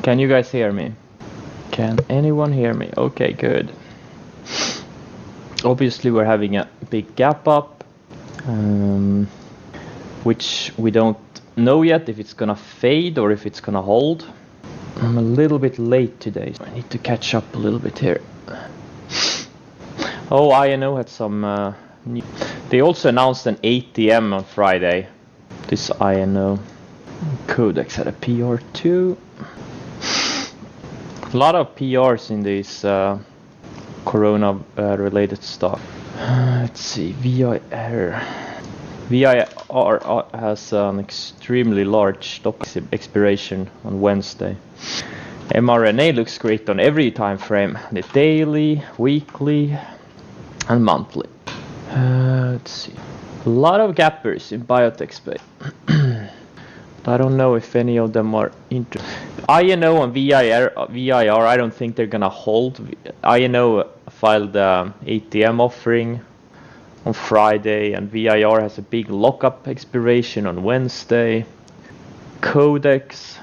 Can you guys hear me? Can anyone hear me? Okay, good. Obviously we're having a big gap up, which we don't know yet if it's gonna fade or if it's gonna hold. I'm a little bit late today, so I need to catch up a little bit here. Oh, INO had some new. They also announced an ATM on Friday. This INO. Codex had a PR2. A lot of PRs in this Corona related stuff. Let's see, VIR has an extremely large stock expiration on Wednesday. mRNA looks great on every time frame, the daily, weekly and monthly. Let's see, a lot of gappers in biotech space. I don't know if any of them are interested. INO and VIR, I don't think they're gonna hold. INO filed the ATM offering on Friday, and VIR has a big lockup expiration on Wednesday. Codex,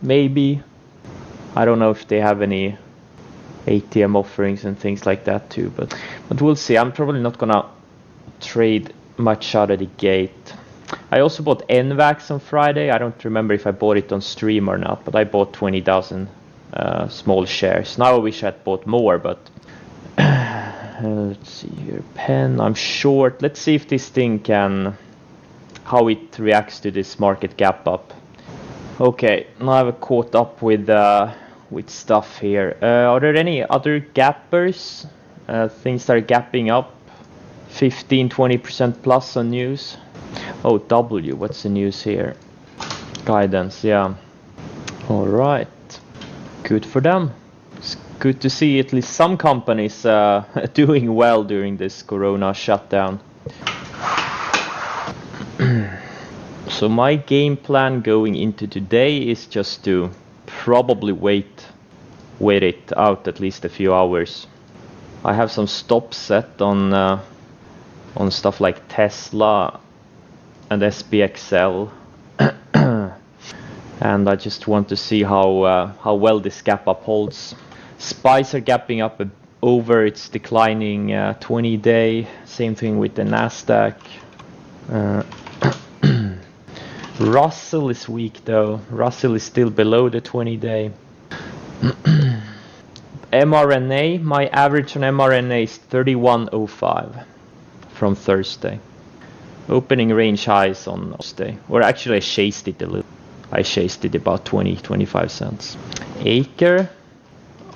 maybe. I don't know if they have any ATM offerings and things like that too, but we'll see. I'm probably not gonna trade much out of the gate. I also bought NVAX on Friday. I don't remember if I bought it on stream or not, but I bought 20,000 small shares. Now I wish I'd bought more, but let's see here. Pen, I'm short. Let's see if this thing can, how it reacts to this market gap up. Okay, now I've caught up with stuff here. Are there any other gappers? Things that are gapping up 15-20% plus on news? Oh, W, what's the news here? Guidance, yeah. All right, good for them. It's good to see at least some companies doing well during this Corona shutdown. So my game plan going into today is just to probably wait it out at least a few hours. I have some stops set on stuff like Tesla and SPXL, and I just want to see how well this gap up holds. SPYs are gapping up over its declining 20-day. Same thing with the Nasdaq. Russell is weak though. Russell is still below the 20-day. mRNA, my average on mRNA is 31.05 from Thursday. Opening range highs on Thursday, or actually I chased it a little. I chased it about 20-25 cents. Acre,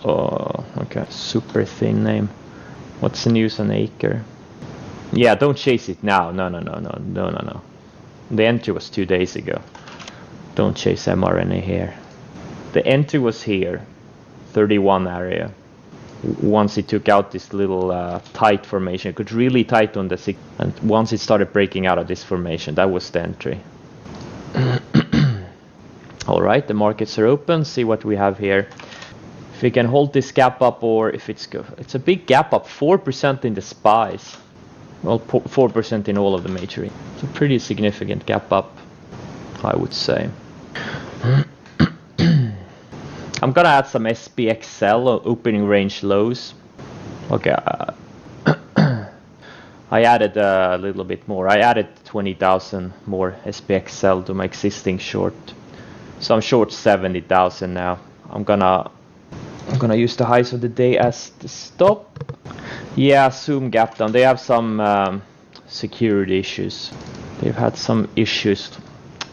oh okay, super thin name. What's the news on Acre? Yeah, don't chase it now. No. The entry was 2 days ago. Don't chase mRNA here. The entry was here, 31 area. Once it took out this little tight formation, it got really tight on the 6, and once it started breaking out of this formation, that was the entry. All right, the markets are open. See what we have here. If we can hold this gap up, or if it's a big gap up, 4% in the SPYs. Well, 4% in all of the major. It's a pretty significant gap up, I would say. I'm gonna add some SPXL opening range lows. Okay, I added a little bit more. I added 20,000 more SPXL to my existing short. So I'm short 70,000 now. I'm gonna use the highs of the day as the stop. Yeah, Zoom gap down. They have some security issues. They've had some issues.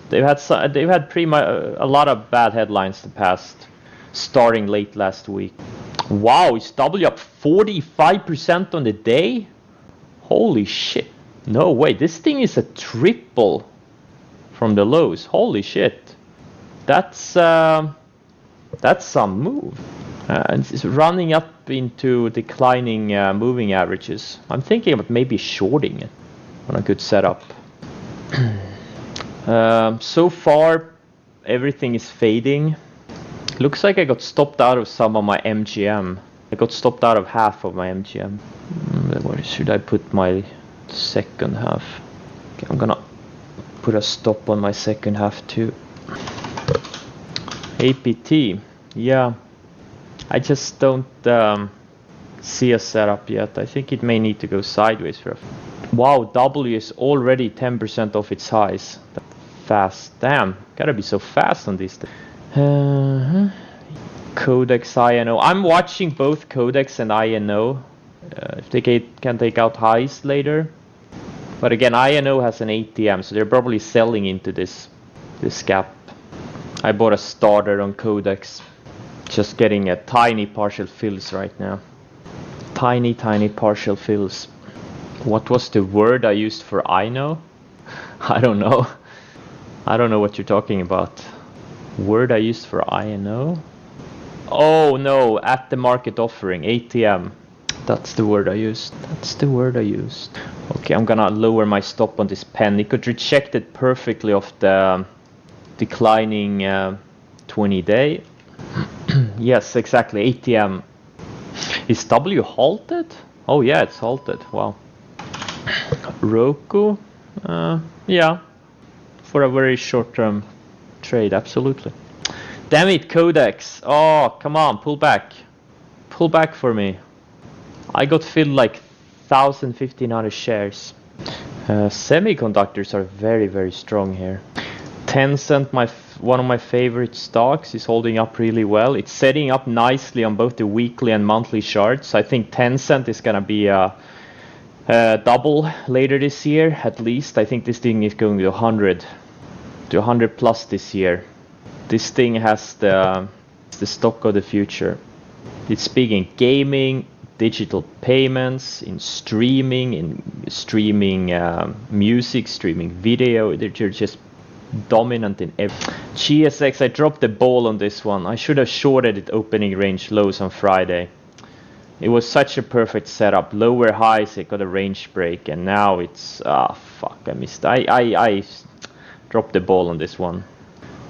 They've had pretty much a lot of bad headlines the past. Starting late last week. Wow, is W up 45% on the day? Holy shit. No way, this thing is a triple from the lows. Holy shit. That's some move. And it's running up into declining moving averages. I'm thinking about maybe shorting it on a good setup. So far, everything is fading. Looks like I got stopped out of some of my MGM. I got stopped out of half of my MGM. Where should I put my second half? Okay, I'm gonna put a stop on my second half too. APT. Yeah, I just don't see a setup yet. I think it may need to go sideways for a... Wow, W is already 10% off its highs. Fast. Damn, gotta be so fast on these things. Codex INO. I'm watching both Codex and INO. If they can take out highs later. But again, INO has an ATM, so they're probably selling into this gap. I bought a starter on Codex. Just getting a tiny partial fills right now. Tiny partial fills. What was the word I used for INO? I don't know. I don't know what you're talking about. Word I used for INO? Oh no, at the market offering, ATM. That's the word I used. That's the word I used. Okay, I'm gonna lower my stop on this pen. It could reject it perfectly off the declining 20-day. Yes, exactly, ATM. Is W halted? Oh yeah, it's halted. Wow. Roku? Yeah. For a very short-term trade, absolutely. Damn it, Codex. Oh, come on, pull back. Pull back for me. I got filled like 1,000, 1,500 shares. Semiconductors are very strong here. Tencent, one of my favorite stocks, is holding up really well. It's setting up nicely on both the weekly and monthly charts. I think Tencent is gonna be a double later this year, at least. I think this thing is going to 100 plus this year. This thing has the stock of the future. It's big in gaming, digital payments, in streaming music, streaming video. They're just dominant in every. GSX, I dropped the ball on this one. I should have shorted it opening range lows on Friday. It was such a perfect setup. Lower highs, it got a range break, and now it's fuck, I missed. I dropped the ball on this one,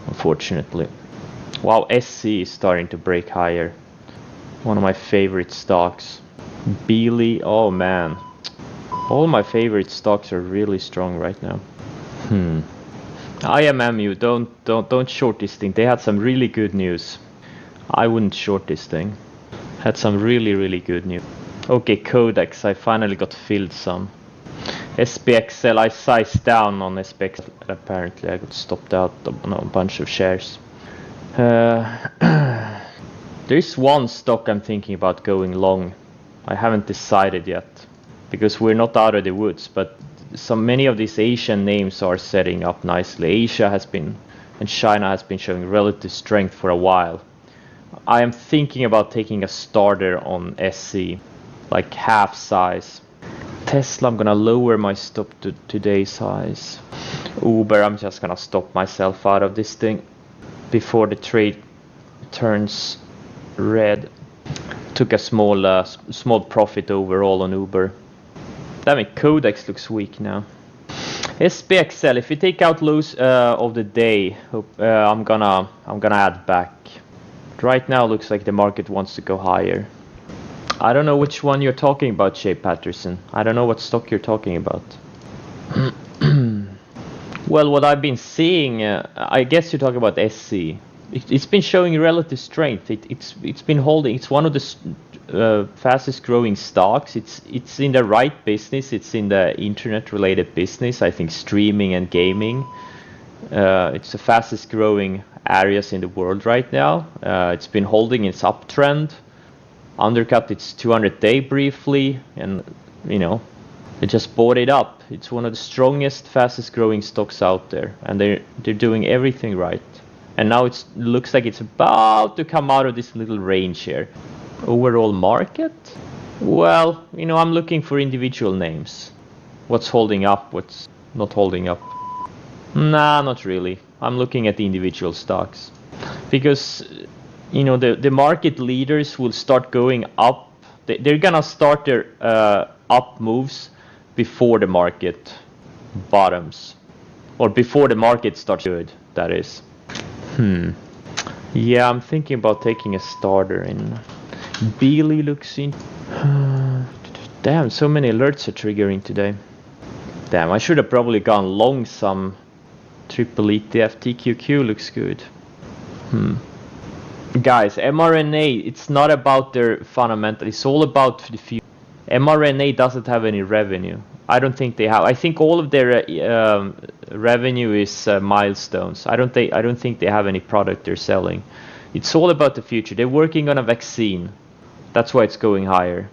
unfortunately. Wow, SC is starting to break higher. One of my favorite stocks. Beely, oh man. All my favorite stocks are really strong right now. IMMU, don't short this thing. They had some really good news. I wouldn't short this thing. Had some really good news. Okay, Codex, I finally got filled some. SPXL, I sized down on SPXL. Apparently I got stopped out on a bunch of shares. There's one stock I'm thinking about going long. I haven't decided yet, because we're not out of the woods, but many of these Asian names are setting up nicely. Asia has been, and China has been showing relative strength for a while. I am thinking about taking a starter on SC, like half size. Tesla, I'm gonna lower my stop to today's highs. Uber, I'm just gonna stop myself out of this thing before the trade turns red. Took a small profit overall on Uber. Damn it, Codex looks weak now. SPXL, if you take out lows of the day, I'm gonna add back. Right now looks like the market wants to go higher. I don't know which one you're talking about, Shay Patterson. I don't know what stock you're talking about. Well, what I've been seeing, I guess you're talking about SC. It's been showing relative strength. It's been holding. It's one of the fastest growing stocks. It's in the right business. It's in the internet related business. I think streaming and gaming. It's the fastest growing areas in the world right now. It's been holding its uptrend. Undercut its 200-day briefly, and they just bought it up. It's one of the strongest, fastest growing stocks out there, and they're doing everything right. And now it looks like it's about to come out of this little range here. Overall market? Well, I'm looking for individual names. What's holding up, what's not holding up. Nah, not really. I'm looking at the individual stocks. Because, the market leaders will start going up. They're gonna start their up moves before the market bottoms. Or before the market starts good, that is. Yeah, I'm thinking about taking a starter in. Beely looks in. Damn, so many alerts are triggering today. Damn, I should have probably gone long some triple ETF. TQQ looks good. Guys, mRNA, it's not about their fundamental. It's all about the future. mRNA doesn't have any revenue. I don't think they have. I think all of their revenue is milestones. I don't think they have any product they're selling. It's all about the future. They're working on a vaccine. That's why it's going higher.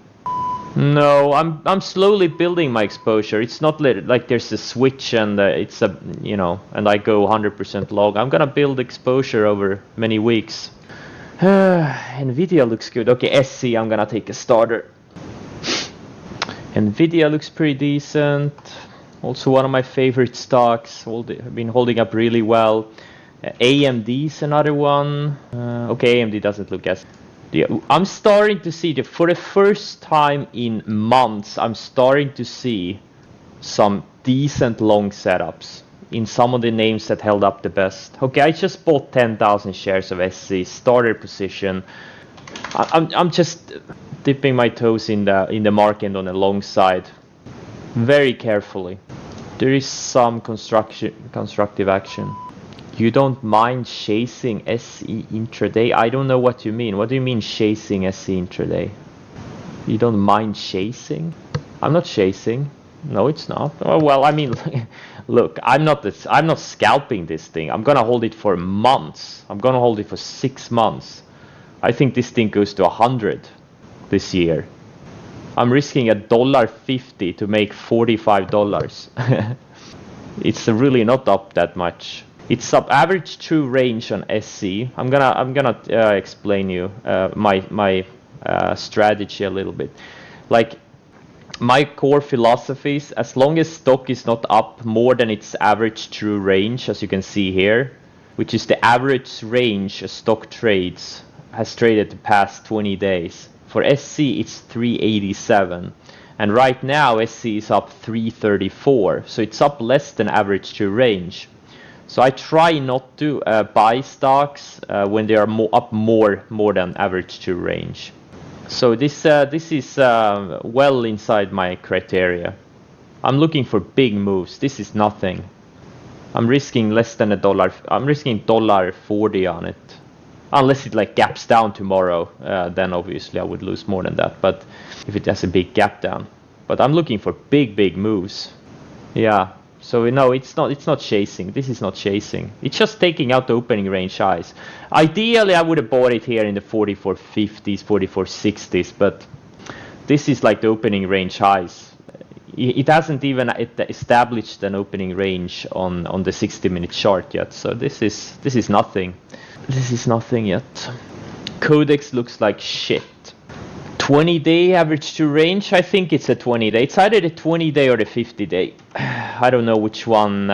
No, I'm slowly building my exposure. It's not like there's a switch and it's a, you know, and I go 100% long. I'm gonna build exposure over many weeks. Nvidia looks good. Okay, SC, I'm gonna take a starter. Nvidia looks pretty decent. Also one of my favorite stocks. Have been holding up really well. AMD's another one. Okay, AMD doesn't look as... I'm starting to see, for the first time in months, I'm starting to see some decent long setups in some of the names that held up the best. Okay, I just bought 10,000 shares of SC, starter position. I'm just dipping my toes in the market on the long side, very carefully. There is some constructive action. You don't mind chasing SE intraday? I don't know what you mean. What do you mean chasing SE intraday? You don't mind chasing? I'm not chasing. No, it's not. Oh, well, I mean, look, I'm not scalping this thing. I'm gonna hold it for months. I'm gonna hold it for 6 months. I think this thing goes to 100 this year. I'm risking $1.50 to make $45. It's really not up that much. It's up average true range on SC. I'm gonna explain you my strategy a little bit. Like, my core philosophies, as long as stock is not up more than its average true range, as you can see here, which is the average range a stock trades, has traded the past 20 days. For SC, it's 387. And right now, SC is up 334. So it's up less than average true range. So I try not to buy stocks when they are up more than average true range. So this is well inside my criteria. I'm looking for big moves. This is nothing. I'm risking less than $1. I'm risking $1.40 on it, unless it like gaps down tomorrow. Then obviously I would lose more than that. But if it has a big gap down, but I'm looking for big moves. Yeah. So no, it's not chasing. This is not chasing. It's just taking out the opening range highs. Ideally, I would have bought it here in the 4450s, 4460s, but this is like the opening range highs. It hasn't even established an opening range on the 60-minute chart yet. So this is nothing. This is nothing yet. Codex looks like shit. 20-day average true range, I think it's a 20-day. It's either the 20-day or the 50-day. I don't know which one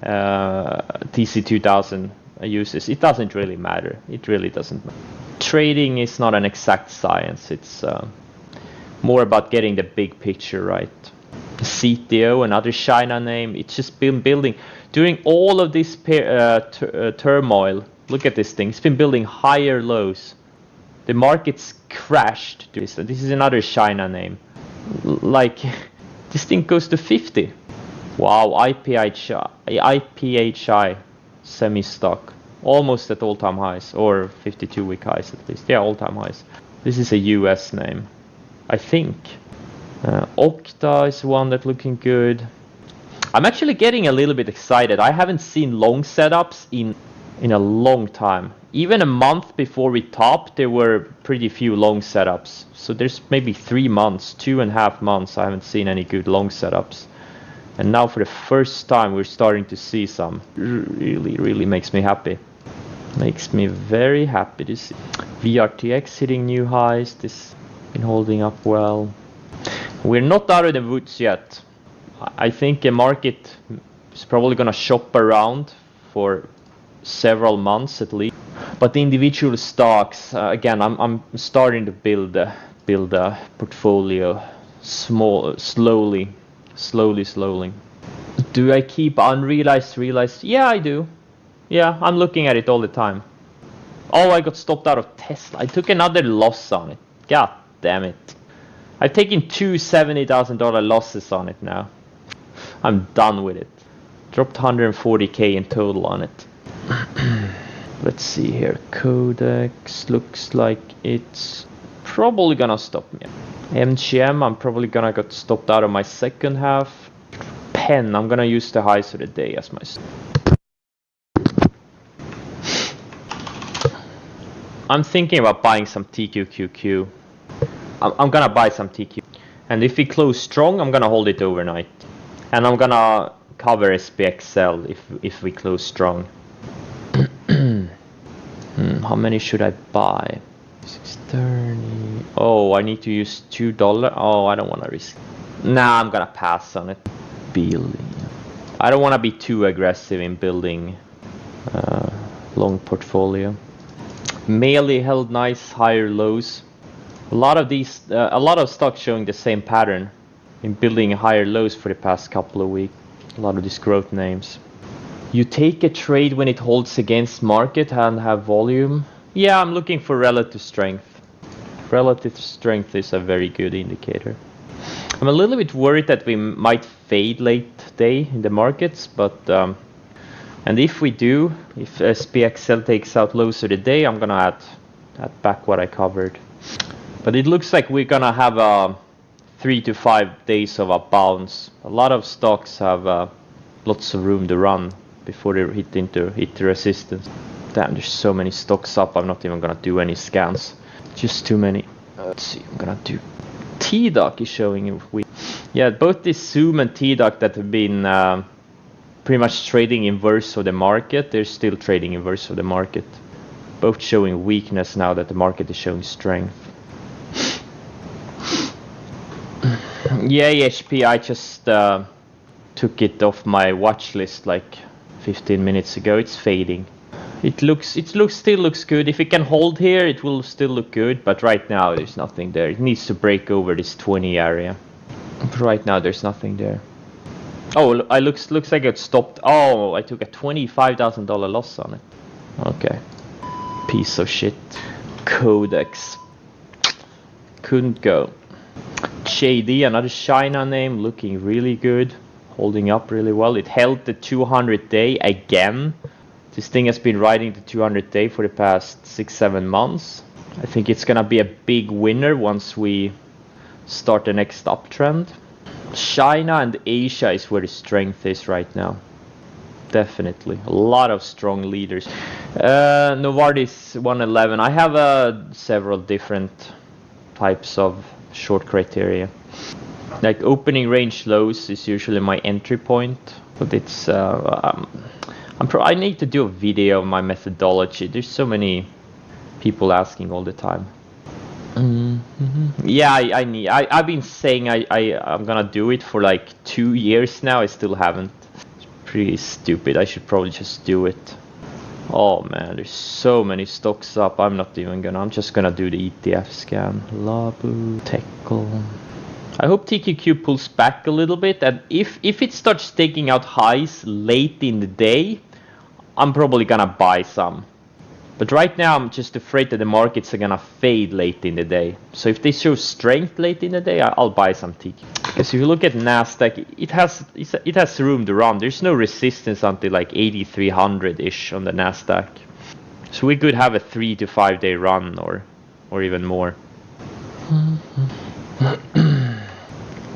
TC2000 uses. It doesn't really matter. It really doesn't matter. Trading is not an exact science. It's more about getting the big picture right. CTO, another China name. It's just been building. During all of this turmoil, look at this thing. It's been building higher lows. The market's crashed. This is another China name. Like, this thing goes to 50. Wow, IPHI semi-stock. Almost at all-time highs, or 52-week highs at least. Yeah, all-time highs. This is a US name, I think. Okta is one that's looking good. I'm actually getting a little bit excited. I haven't seen long setups in a long time. Even a month before we topped, there were pretty few long setups. So there's maybe 3 months, 2.5 months, I haven't seen any good long setups. And now for the first time, we're starting to see some. Really makes me happy. Makes me very happy to see. VRTX hitting new highs. This been holding up well. We're not out of the woods yet. I think the market is probably gonna shop around for several months at least. But the individual stocks, again, I'm starting to build a portfolio, slowly. Do I keep unrealized, realized? Yeah, I do. Yeah, I'm looking at it all the time. Oh, I got stopped out of Tesla. I took another loss on it. God damn it. I've taken 2 $70,000 losses on it now. I'm done with it. Dropped 140k in total on it. Let's see here. Codex looks like it's probably gonna stop me. MGM, I'm probably gonna get stopped out of my second half. Pen, I'm gonna use the highs of the day as my. I'm thinking about buying some TQQQ. I'm gonna buy some TQ. And if we close strong, I'm gonna hold it overnight. And I'm gonna cover SPXL if we close strong. How many should I buy? 630. Oh, I need to use $2. Oh, I don't want to risk. Nah, I'm gonna pass on it. Billion. I don't want to be too aggressive in building long portfolio. Melee held nice higher lows. A lot of stocks showing the same pattern in building higher lows for the past couple of weeks. A lot of these growth names. You take a trade when it holds against market and have volume. Yeah, I'm looking for relative strength. Relative strength is a very good indicator. I'm a little bit worried that we might fade late day in the markets, but and if we do, if SPXL takes out lows of the day, I'm gonna add back what I covered. But it looks like we're gonna have a 3 to 5 days of a bounce. A lot of stocks have lots of room to run before they hit the resistance. Damn, there's so many stocks up. I'm not even gonna do any scans. Just too many. Let's see. I'm gonna do. TDOC is showing weak. Yeah, both this Zoom and TDOC that have been pretty much trading inverse of the market. They're still trading inverse of the market. Both showing weakness now that the market is showing strength. Yeah, HP. I just took it off my watch list like 15 minutes ago. It's fading. It still looks good. If it can hold here, it will still look good. But right now, there's nothing there. It needs to break over this 20 area. But right now, there's nothing there. Oh, it looks like it stopped. Oh, I took a $25,000 loss on it. Okay. Piece of shit. Codex. Couldn't go. JD, another China name, looking really good. Holding up really well. It held the 200 day again. This thing has been riding the 200 day for the past 6-7 months. I think it's gonna be a big winner once we start the next uptrend. China and Asia is where the strength is right now. Definitely. A lot of strong leaders. Novartis 111. I have several different types of short criteria. Like opening range lows is usually my entry point, but it's I need to do a video of my methodology. There's so many people asking all the time. Yeah, I've been saying I'm gonna do it for like 2 years now. I still haven't. It's pretty stupid. I should probably just do it. Oh man, there's so many stocks up. I'm just gonna do the ETF scan. Labu, Teckle. I hope TQQ pulls back a little bit, and if it starts taking out highs late in the day, I'm probably gonna buy some. But right now I'm just afraid that the markets are gonna fade late in the day. So if they show strength late in the day, I'll buy some TQQ. Because if you look at Nasdaq, it has room to run. There's no resistance until like 8,300-ish on the Nasdaq. So we could have a 3 to 5 day run or even more.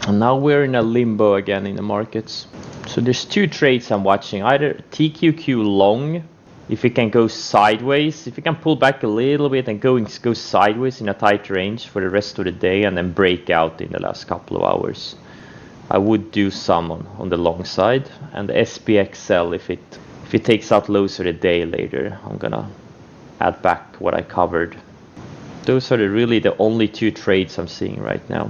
And now we're in a limbo again in the markets. So there's two trades I'm watching. Either TQQ long, if it can go sideways, if it can pull back a little bit and go sideways in a tight range for the rest of the day and then break out in the last couple of hours. I would do some on the long side. And the SPXL, if it takes out lows of the day later, I'm gonna add back what I covered. Those are really the only two trades I'm seeing right now.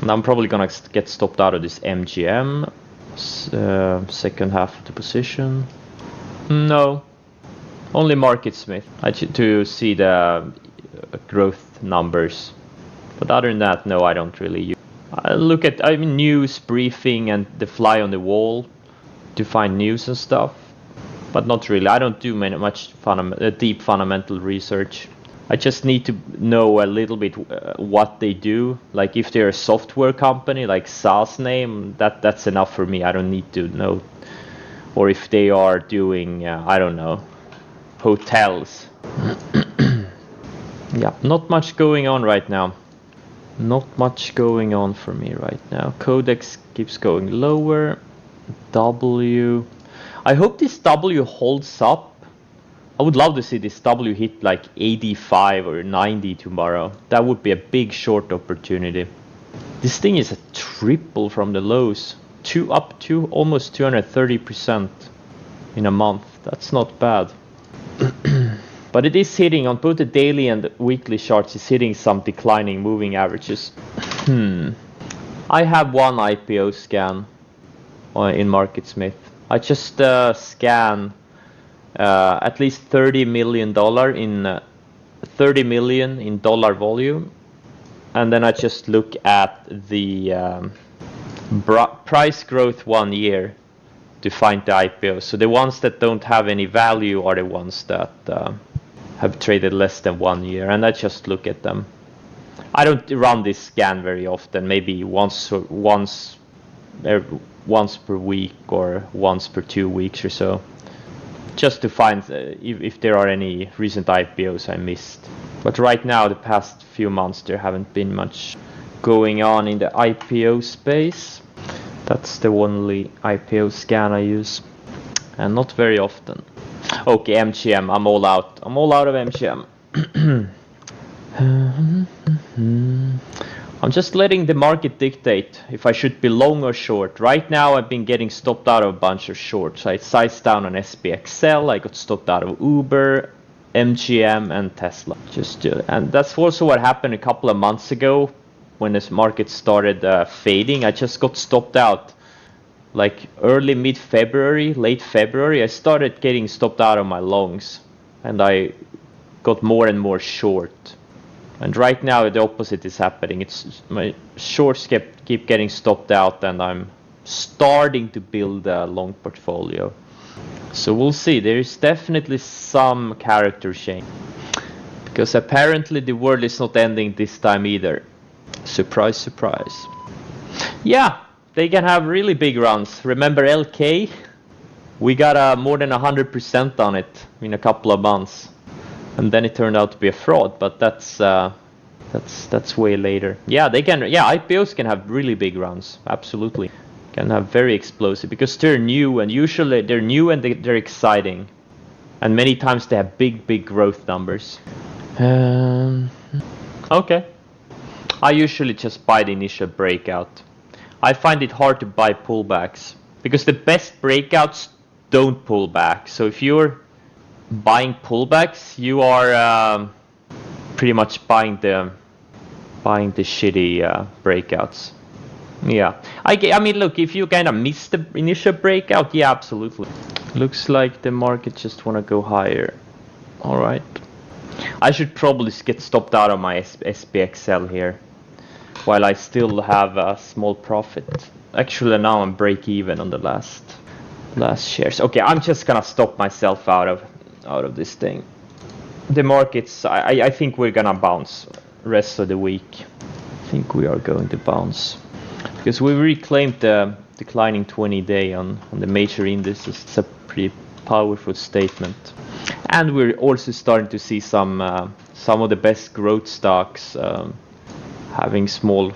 And I'm probably gonna get stopped out of this MGM second half of the position. No, only Market Smith to see the growth numbers. But other than that, no, I don't really use. I look at news briefing and the fly on the wall to find news and stuff, but not really. I don't do much deep fundamental research. I just need to know a little bit what they do. Like if they're a software company, like SaaS name, that's enough for me. I don't need to know. Or if they are doing, I don't know, hotels. Yeah, not much going on right now. Not much going on for me right now. Codex keeps going lower. W. I hope this W holds up. I would love to see this W hit like 85 or 90 tomorrow. That would be a big short opportunity. This thing is a triple from the lows. Up to almost 230% in a month. That's not bad. But it is hitting on both the daily and the weekly charts. It's hitting some declining moving averages. I have one IPO scan in MarketSmith. I just scan at least $30 million in 30 million in dollar volume, and then I just look at the price growth 1 year to find the IPO. So the ones that don't have any value are the ones that have traded less than 1 year, and I just look at them. I don't run this scan very often, maybe once per week or once per 2 weeks or so, just to find if there are any recent IPOs I missed. But right now, the past few months, there haven't been much going on in the IPO space. That's the only IPO scan I use, and not very often. Okay, MGM, I'm all out. I'm all out of MGM. I'm just letting the market dictate if I should be long or short. Right now, I've been getting stopped out of a bunch of shorts. I sized down on SPXL, I got stopped out of Uber, MGM, and Tesla. And that's also what happened a couple of months ago when this market started fading. I just got stopped out. Like early mid-February, late February, I started getting stopped out of my longs, and I got more and more short. And right now the opposite is happening. It's my shorts keep getting stopped out, and I'm starting to build a long portfolio. So we'll see. There is definitely some character change, because apparently the world is not ending this time either. Surprise, surprise. Yeah, they can have really big runs. Remember LK? We got more than 100% on it in a couple of months, and then it turned out to be a fraud. But that's way later. Yeah, they can. Yeah, IPOs can have really big runs. Absolutely, can have very explosive, because they're new, and usually they're new and they're exciting, and many times they have big growth numbers. Okay. I usually just buy the initial breakout. I find it hard to buy pullbacks, because the best breakouts don't pull back. So if you're buying pullbacks, you are pretty much buying the shitty breakouts. Yeah, I mean, look, if you kind of miss the initial breakout, yeah, absolutely. Looks like the market just want to go higher. All right. I should probably get stopped out of my SPXL here, while I still have a small profit. Actually, now I'm break even on the last shares. Okay, I'm just gonna stop myself out of this thing. The markets, I think we're gonna bounce rest of the week. I think we are going to bounce, because we reclaimed the declining 20-day on the major indices. It's a pretty powerful statement. And we're also starting to see some of the best growth stocks having small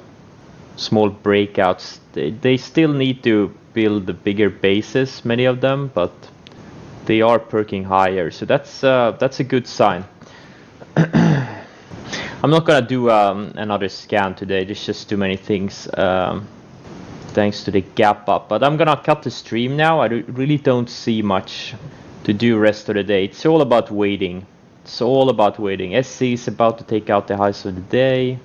breakouts. They still need to build the bigger bases, many of them, but they are perking higher. So that's a good sign. I'm not gonna do another scan today. There's just too many things thanks to the gap up. But I'm gonna cut the stream now. I really don't see much to do rest of the day. It's all about waiting. It's all about waiting. SC is about to take out the highs of the day.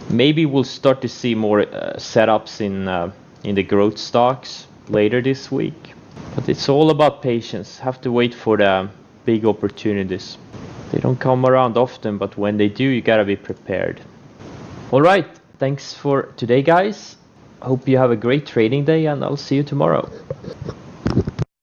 Maybe we'll start to see more setups in the growth stocks later this week. But it's all about patience. Have to wait for the big opportunities. They don't come around often, but when they do, you gotta be prepared. All right, thanks for today, guys. Hope you have a great trading day, and I'll see you tomorrow.